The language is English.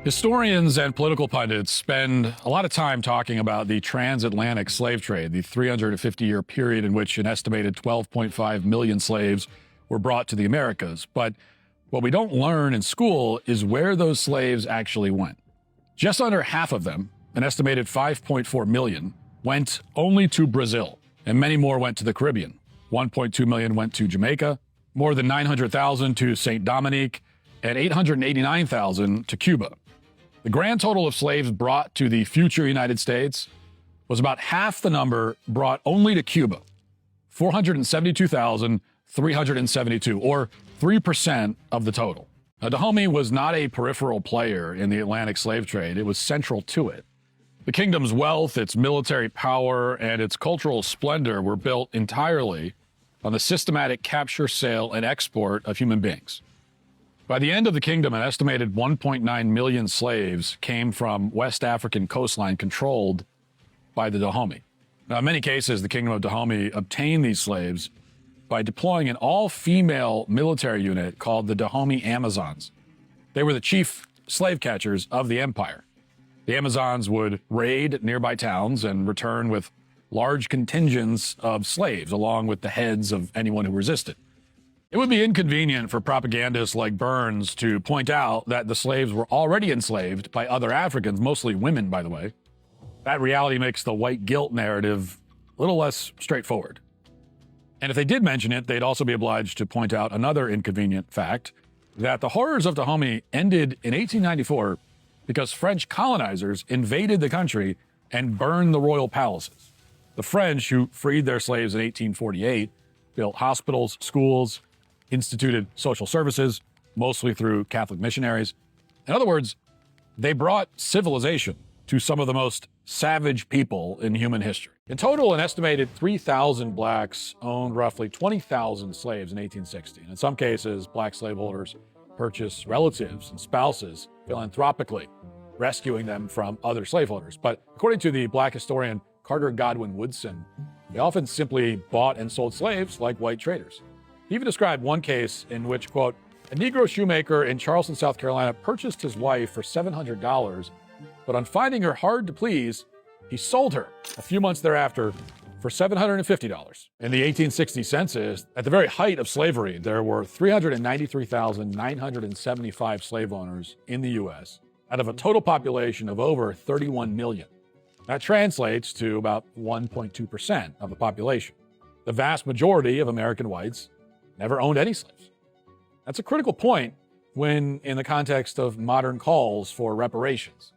Historians and political pundits spend a lot of time talking about the transatlantic slave trade, the 350-year period in which an estimated 12.5 million slaves were brought to the Americas. But what we don't learn in school is where those slaves actually went. Just under half of them, an estimated 5.4 million, went only to Brazil, and many more went to the Caribbean. 1.2 million went to Jamaica, more than 900,000 to St. Dominique, and 889,000 to Cuba. The grand total of slaves brought to the future United States was about half the number brought only to Cuba, 472,372, or 3% of the total. Now, Dahomey was not a peripheral player in the Atlantic slave trade. It was central to it. The kingdom's wealth, its military power, and its cultural splendor were built entirely on the systematic capture, sale, and export of human beings. By the end of the kingdom, an estimated 1.9 million slaves came from West African coastline controlled by the Dahomey. Now, in many cases, the kingdom of Dahomey obtained these slaves by deploying an all-female military unit called the Dahomey Amazons. They were the chief slave catchers of the empire. The Amazons would raid nearby towns and return with large contingents of slaves, along with the heads of anyone who resisted. It would be inconvenient for propagandists like Burns to point out that the slaves were already enslaved by other Africans, mostly women, by the way. That reality makes the white guilt narrative a little less straightforward. And if they did mention it, they'd also be obliged to point out another inconvenient fact, that the horrors of Dahomey ended in 1894 because French colonizers invaded the country and burned the royal palaces. The French, who freed their slaves in 1848, built hospitals, schools, instituted social services, mostly through Catholic missionaries. In other words, they brought civilization to some of the most savage people in human history. In total, an estimated 3,000 blacks owned roughly 20,000 slaves in 1860. And in some cases, black slaveholders purchased relatives and spouses philanthropically, rescuing them from other slaveholders. But according to the black historian Carter Godwin Woodson, they often simply bought and sold slaves like white traders. He even described one case in which, quote, a Negro shoemaker in Charleston, South Carolina purchased his wife for $700, but on finding her hard to please, he sold her a few months thereafter for $750. In the 1860 census, at the very height of slavery, there were 393,975 slave owners in the U.S. out of a total population of over 31 million. That translates to about 1.2% of the population. The vast majority of American whites never owned any slaves. That's a critical point when in the context of modern calls for reparations.